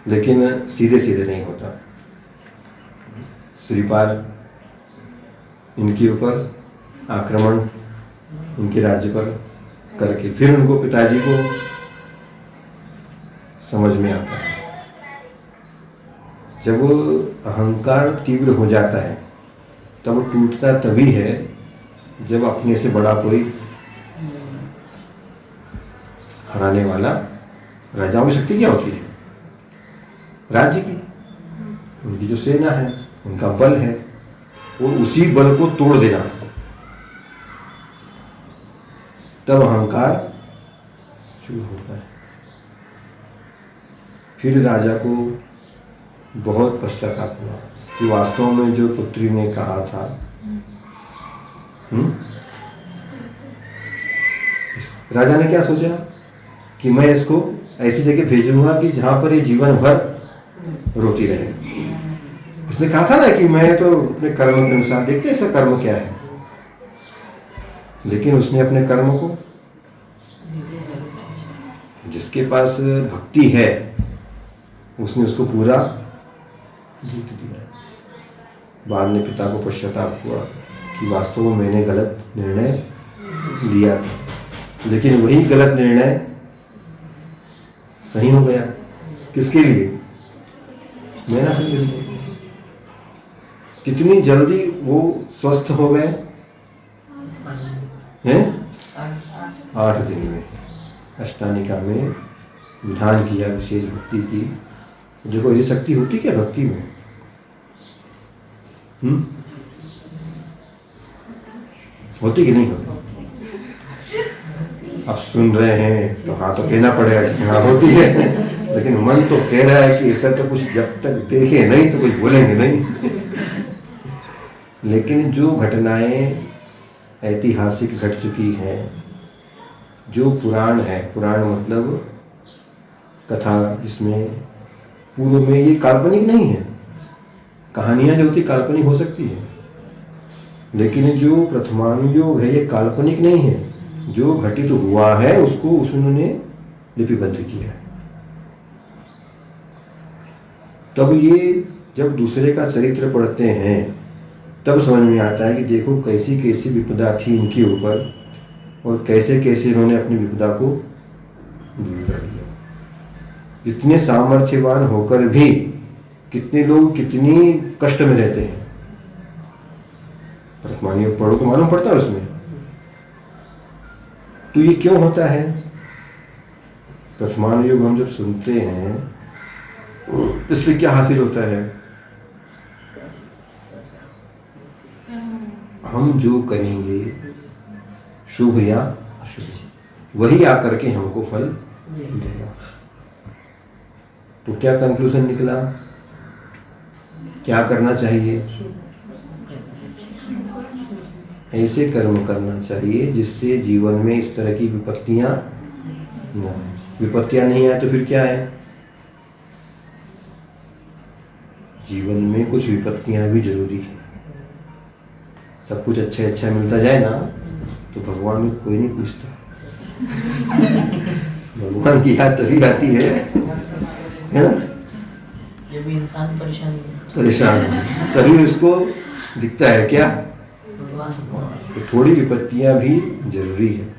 लेकिन सीधे सीधे नहीं होता। श्रीपाल इनके ऊपर आक्रमण, इनके राज्य पर करके, फिर उनको पिताजी को समझ में आता है। जब वो अहंकार तीव्र हो जाता है तब टूटता तभी है जब अपने से बड़ा कोई हराने वाला। राजाओं की शक्ति क्या होती है? राज्य की, उनकी जो सेना है, उनका बल है, और उसी बल को तोड़ देना, तब अहंकार शुरू होता है। फिर राजा को बहुत पश्चाताप हुआ कि वास्तव में जो पुत्री ने कहा था, राजा ने क्या सोचा कि मैं इसको ऐसी जगह भेजूंगा कि जहां पर ये जीवन भर रोती रहे। इसने कहा था ना कि मैं तो अपने कर्म के अनुसार देखते इसका कर्म क्या है, लेकिन उसने अपने कर्म को, जिसके पास भक्ति है उसने उसको पूरा जीत दिया। बाद में पिता को पश्चाताप हुआ कि वास्तव में मैंने गलत निर्णय लिया था, लेकिन वही गलत निर्णय सही हो गया। किसके लिए? मेनासुर के लिए। कितनी जल्दी वो स्वस्थ हो गए हैं? 8 दिन में। अष्टानिका में विधान किया विशेष भक्ति की। देखो ये शक्ति होती क्या भक्ति में? होती कि नहीं होती? अब सुन रहे हैं तो हाँ तो कहना पड़ेगा कि हाँ होती है, लेकिन मन तो कह रहा है कि ऐसा तो कुछ जब तक देखे नहीं तो कुछ बोलेंगे नहीं। लेकिन जो घटनाएं ऐतिहासिक घट चुकी हैं, जो पुराण है, पुराण मतलब कथा जिसमें पूर्व में, ये काल्पनिक नहीं है। कहानियां जो होती काल्पनिक हो सकती है, लेकिन जो प्रथमानुयोग है ये काल्पनिक नहीं है। जो घटित हुआ है उसको उन्होंने लिपिबद्ध किया है। तब ये जब दूसरे का चरित्र पढ़ते हैं तब समझ में आता है कि देखो कैसी कैसी विपदा थी इनके ऊपर और कैसे कैसे इन्होंने अपनी विपदा को दूर कर लिया। इतने सामर्थ्यवान होकर भी कितने लोग कितनी कष्ट में रहते हैं। प्रथमान योग पढ़ो तो मालूम पड़ता है उसमें। तो ये क्यों होता है? प्रथमान योग हम जब सुनते हैं इससे क्या हासिल होता है? हम जो करेंगे शुभ या अशुभ वही आकर के हमको फल देगा। तो क्या कंक्लूजन निकला? क्या करना चाहिए? ऐसे कर्म करना चाहिए जिससे जीवन में इस तरह की विपत्तियां न आए। विपत्तियां नहीं आए तो फिर क्या है? जीवन में कुछ विपत्तियां भी जरूरी है। सब कुछ अच्छा अच्छा मिलता जाए ना तो भगवान को कोई नहीं पूछता। भगवान की याद तभी आती है ना, जब इंसान परेशान तभी उसको दिखता है क्या? तो थोड़ी विपत्तियां भी जरूरी है।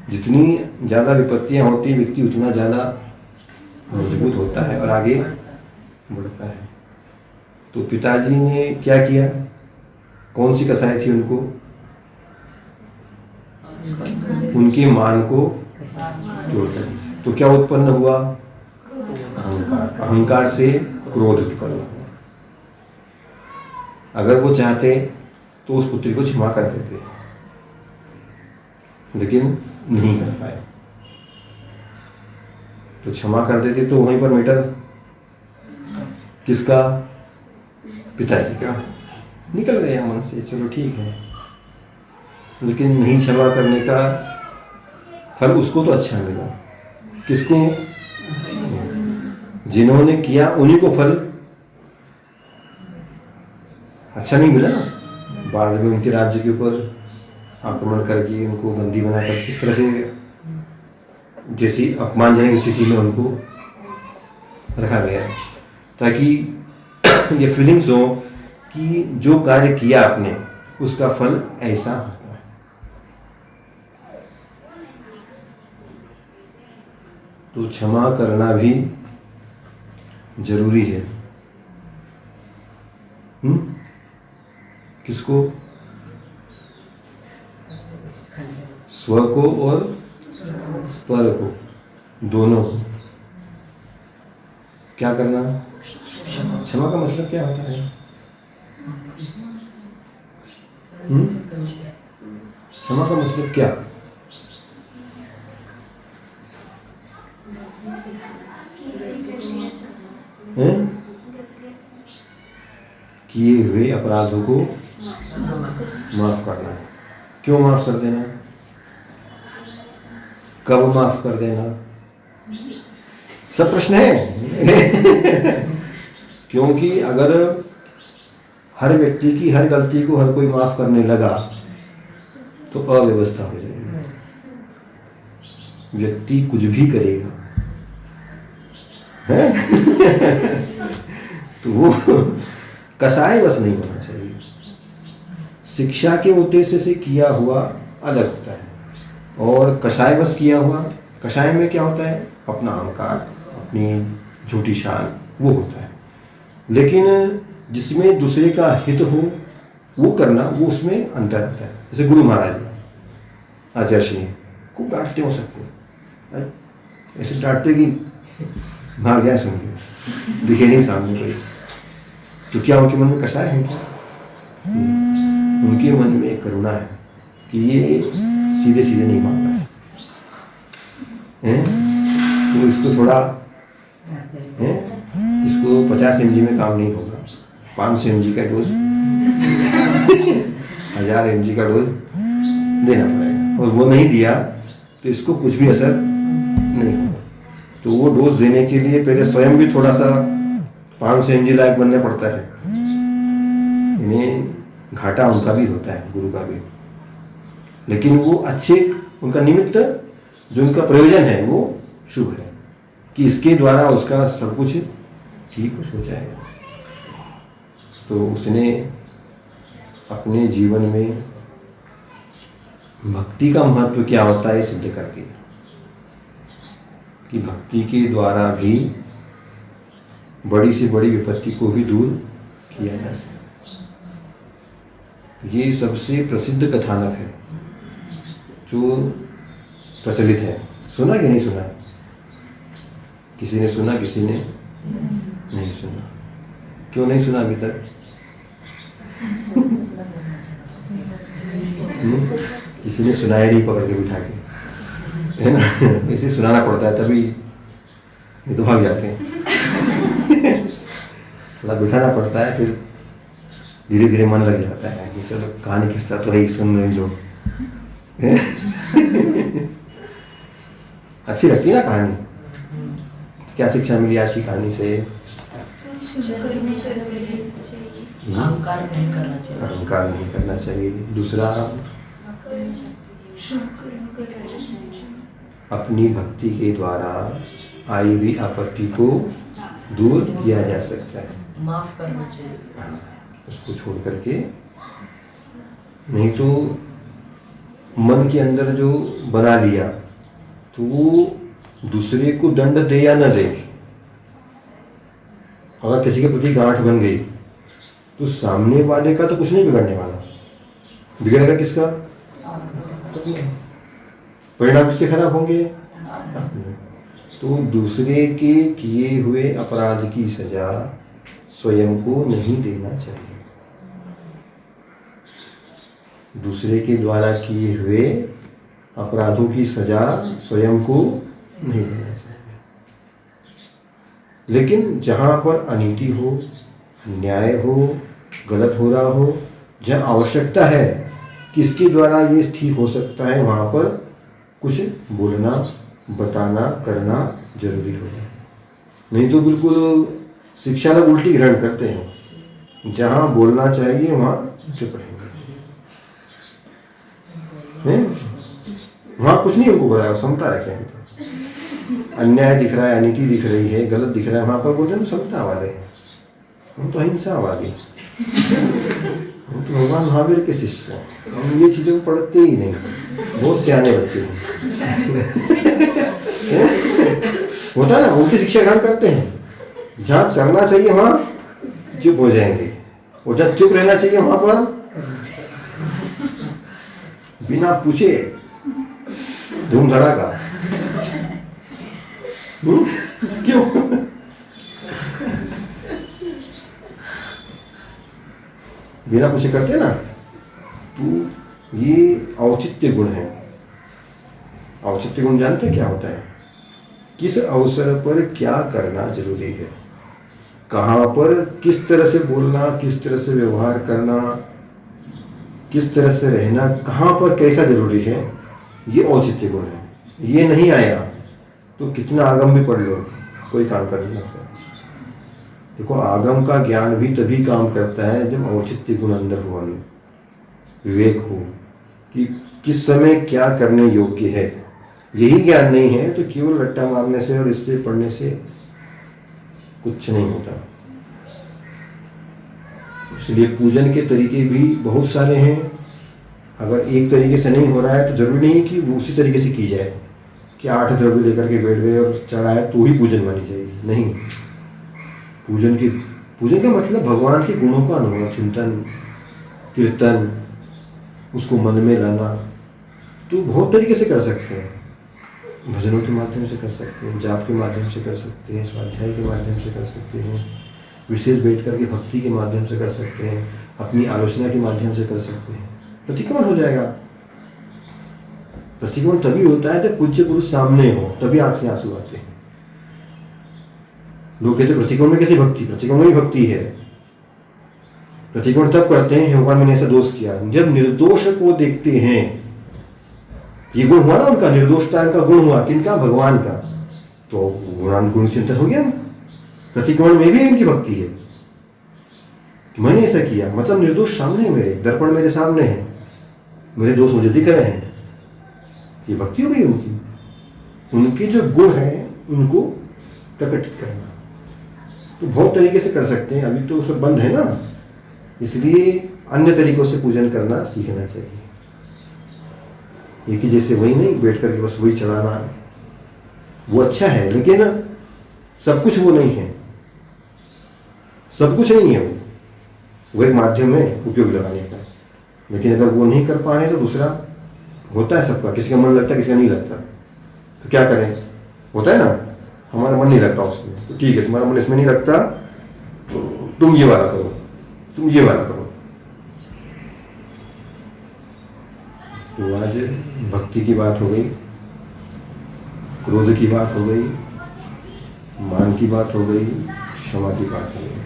जितनी ज़्यादा विपत्तियां होती है व्यक्ति उतना ज़्यादा मजबूत होता है और आगे बढ़ता है। तो पिताजी ने क्या किया? कौन सी कसाई थी उनको? उनके मान को जोड़कर। तो क्या उत्पन्न हुआ? अहंकार। अहंकार से क्रोध उत्पन्न हुआ। अगर वो चाहते तो उस पुत्री को क्षमा कर देते, लेकिन नहीं कर पाए। तो क्षमा कर देते तो वहीं पर मैटर किसका? पिताजी का। निकल गया मन से, चलो ठीक है। लेकिन नहीं क्षमा करने का फल उसको तो अच्छा मिला। किसको? जिन्होंने किया उन्हीं को फल अच्छा नहीं मिला। बाद में उनके राज्य के ऊपर आक्रमण करके उनको बंदी बनाकर किस तरह से जैसी अपमानजनक स्थिति में उनको रखा गया, ताकि ये फीलिंग्स हो कि जो कार्य किया आपने उसका फल ऐसा होता है। तो क्षमा करना भी जरूरी है। किसको? स्व को और पर को, दोनों को। क्या करना? क्षमा का मतलब क्या होता है? क्षमा का मतलब क्या? हैं? किए हुए अपराधों को माफ करना है। क्यों माफ कर देना? कब माफ कर देना? सब प्रश्न है। क्योंकि अगर हर व्यक्ति की हर गलती को हर कोई माफ करने लगा तो अव्यवस्था हो जाएगी। व्यक्ति कुछ भी करेगा है? तो वो कसाई बस नहीं होना चाहिए। शिक्षा के उद्देश्य से किया हुआ अलग होता है और कसाई बस किया हुआ, कसाई में क्या होता है? अपना अहंकार, अपनी झूठी शान, वो होता है। लेकिन जिसमें दूसरे का हित हो वो करना, वो उसमें अंतर आता है। जैसे गुरु महाराज आचार्य श्री खूब डांटते हो सबको, ऐसे डांटते कि भाग गया सुन के, दिखे नहीं सामने कोई। तो क्या उनके मन में कसाय है क्या? उनके मन में करुणा है कि ये सीधे सीधे नहीं मान रहा है, तो इसको थोड़ा है, इसको 50 mg में काम नहीं होगा, 500 mg का डोज 1000 mg का डोज देना पड़ेगा। और वो नहीं दिया तो इसको कुछ भी असर नहीं होगा। तो वो डोज देने के लिए पहले स्वयं भी थोड़ा सा 500 mg लायक बनना पड़ता है। इन्हें घाटा उनका भी होता है, गुरु का भी। लेकिन वो अच्छे, उनका निमित्त जो उनका प्रयोजन है वो शुभ है कि इसके द्वारा उसका सब कुछ ठीक हो जाएगा। तो उसने अपने जीवन में भक्ति का महत्व क्या होता है सिद्ध कर दिया कि भक्ति के द्वारा भी बड़ी से बड़ी विपत्ति को भी दूर किया जा सकता। ये सबसे प्रसिद्ध कथानक है जो प्रचलित है। सुना कि नहीं सुना? किसी ने सुना, किसी ने नहीं सुना। क्यों नहीं सुना अभी तक? किसी ने सुनाया नहीं, पकड़ के बिठा के, है ना? इसे सुनाना पड़ता है तभी, ये तो भाग जाते हैं। थोड़ा बिठाना पड़ता है, फिर धीरे धीरे मन लग जाता है कि चलो कहानी किस्सा तो है ही, सुन रहे लोग। अच्छी लगती है ना कहानी? क्या शिक्षा मिली आज की कहानी से? अहंकार नहीं करना चाहिए। अहंकार नहीं करना चाहिए। दूसरा, अपनी भक्ति के द्वारा आई हुई आपत्ति को दूर किया जा सकता है। माफ करना चाहिए। हाँ, उसको छोड़ करके। नहीं तो मन के अंदर जो बना लिया तो वो दूसरे को दंड दे या न दे, अगर किसी के प्रति गांठ बन गई तो सामने वाले का तो कुछ नहीं बिगड़ने वाला, बिगड़ेगा किसका? परिणाम किससे खराब होंगे? तो दूसरे के किए हुए अपराध की सजा स्वयं को नहीं देना चाहिए। दूसरे के द्वारा किए हुए अपराधों की सजा स्वयं को नहीं देना चाहिए। लेकिन जहाँ पर अनीति हो, अन्याय हो, गलत हो रहा हो, जहाँ आवश्यकता है कि इसके द्वारा ये ठीक हो सकता है, वहाँ पर कुछ बोलना, बताना, करना जरूरी होगा। नहीं तो बिल्कुल शिक्षा लोग उल्टी ग्रहण करते हैं, जहाँ बोलना चाहिए वहाँ चुप रहेंगे। वहाँ कुछ नहीं उनको बोला, समता रखेंगे। अन्याय दिख रहा है, अनीति दिख रही है, गलत दिख रहा है, वहाँ पर बोलते हैं समता वाले, हम तो अहिंसा वाले, हम तो भगवान महावीर के शिष्य हैं, हम ये चीज़ों को पढ़ते ही नहीं। बहुत सियाने बच्चे हैं। होता है ना, उनकी शिक्षा ग्रहण करते हैं। जहाँ करना चाहिए वहाँ चुप हो जाएंगे, और जहाँ चुप रहना चाहिए वहाँ पर बिना पूछे धूम धड़ाका। क्यों? बिना पूछे करते ना, तो ये औचित्य गुण है। औचित्य गुण जानते क्या होता है? किस अवसर पर क्या करना जरूरी है, कहाँ पर किस तरह से बोलना, किस तरह से व्यवहार करना, किस तरह से रहना, कहाँ पर कैसा जरूरी है, ये औचित्य गुण है। ये नहीं आया तो कितना आगम भी पढ़ लो, कोई काम कर नहीं सकता। देखो, आगम का ज्ञान भी तभी काम करता है जब औचित्य गुण अंदर हो, विवेक हो कि किस समय क्या करने योग्य है। यही ज्ञान नहीं है तो केवल रट्टा मारने से और इससे पढ़ने से कुछ नहीं होता। इसलिए पूजन के तरीके भी बहुत सारे हैं। अगर एक तरीके से नहीं हो रहा है तो जरूरी नहीं कि वो उसी तरीके से की जाए कि 8 द्रव्य लेकर के बैठ गए और चढ़ाए तो ही पूजन मानी जाएगी। नहीं, पूजन का मतलब भगवान के गुणों का अनुभव, चिंतन, कीर्तन, उसको मन में लाना। तो बहुत तरीके से कर सकते हैं। भजनों के माध्यम से कर सकते हैं, जाप के माध्यम से कर सकते हैं, स्वाध्याय के माध्यम से कर सकते हैं, विशेष बैठ करके भक्ति के माध्यम से कर सकते हैं, अपनी आलोचना के माध्यम से कर सकते हैं। प्रतिक्रमण हो जाएगा। प्रतिक्रमण तभी होता है जब पूज्य पुरुष सामने हो, तभी आंख से आंसू आते हैं। लोग कहते प्रतिक्रमण में कैसी भक्ति? प्रतिक्रमण में भक्ति है। प्रतिक्रमण तब करते हैं भगवान मैंने ऐसा दोष किया, जब निर्दोष को देखते हैं। ये गुण हुआ ना उनका, निर्दोषता का गुण हुआ, किनका? भगवान का। तो गुण चिंतन हो गया ना। प्रतिक्रमण में भी इनकी भक्ति है कि मैंने ऐसा किया, मतलब निर्दोष सामने है, मेरे दर्पण मेरे सामने है, मेरे दोष मुझे दिख रहे हैं। ये भक्ति हो गई उनकी। उनके जो गुण है उनको प्रकटित करना। तो बहुत तरीके से कर सकते हैं। अभी तो सब बंद है ना, इसलिए अन्य तरीकों से पूजन करना सीखना चाहिए। ये कि जैसे वही नहीं बैठ करके बस वही चढ़ाना, वो अच्छा है, लेकिन सब कुछ वो नहीं है। सब कुछ नहीं है वो एक माध्यम है उपयोग लगाने का। लेकिन अगर वो नहीं कर पा रहे तो दूसरा होता है सबका, किसी का मन लगता है, किसी का नहीं लगता। तो क्या करें? होता है ना, हमारा मन नहीं लगता उसमें, तो ठीक है, तुम्हारा मन इसमें नहीं लगता तो तुम ये वाला करो, तुम ये वाला करो। तो आज भक्ति की बात हो गई, क्रोध की बात हो गई, मान की बात हो गई, क्षमा की बात हो गई।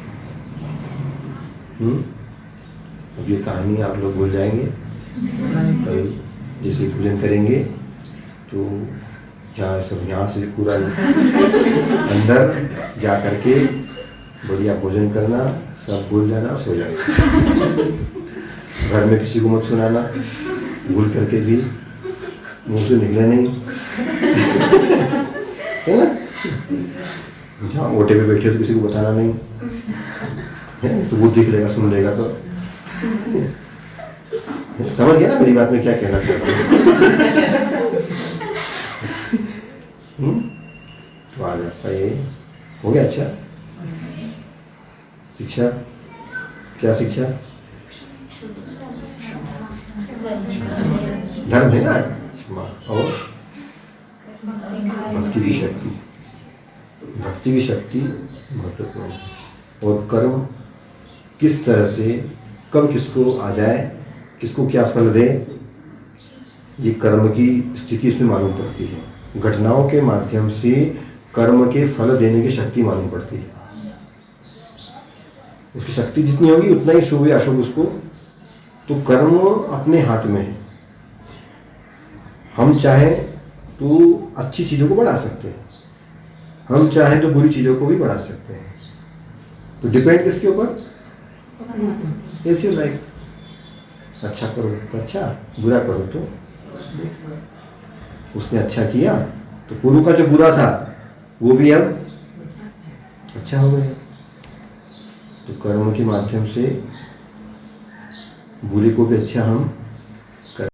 अब ये कहानी आप लोग भूल जाएंगे। कल जैसे पूजन करेंगे तो जहाँ सब यहाँ से पूरा अंदर जा करके बढ़िया भोजन करना, सब भूल जाना, सो जाना। घर में किसी को मत सुनाना, भूल करके भी मुंह से निकला नहीं, है ना। जहाँ ओटे पे बैठे हो तो किसी को बताना नहीं, है तो वो देख लेगा, सुन लेगा तो समझ गया ना मेरी बात में क्या कहना चाहता हूँ। तो आज आपका ये हो गया। अच्छा, शिक्षा क्या? शिक्षा धर्म है ना, और भक्ति की शक्ति। भक्ति की शक्ति महत्वपूर्ण है। और कर्म किस तरह से कब किसको आ जाए, किसको क्या फल दे, ये कर्म की स्थिति इसमें मालूम पड़ती है। घटनाओं के माध्यम से कर्म के फल देने की शक्ति मालूम पड़ती है। उसकी शक्ति जितनी होगी उतना ही शुभ या अशुभ उसको। तो कर्म अपने हाथ में है। हम चाहें तो अच्छी चीज़ों को बढ़ा सकते हैं, हम चाहें तो बुरी चीज़ों को भी बढ़ा सकते हैं। तो डिपेंड किसके ऊपर? ऐसे लाइक अच्छा करो तो अच्छा, बुरा करो तो। उसने अच्छा किया तो पूर्व का जो बुरा था वो भी अब अच्छा हो गया। तो कर्म के माध्यम से बुरे को भी अच्छा हम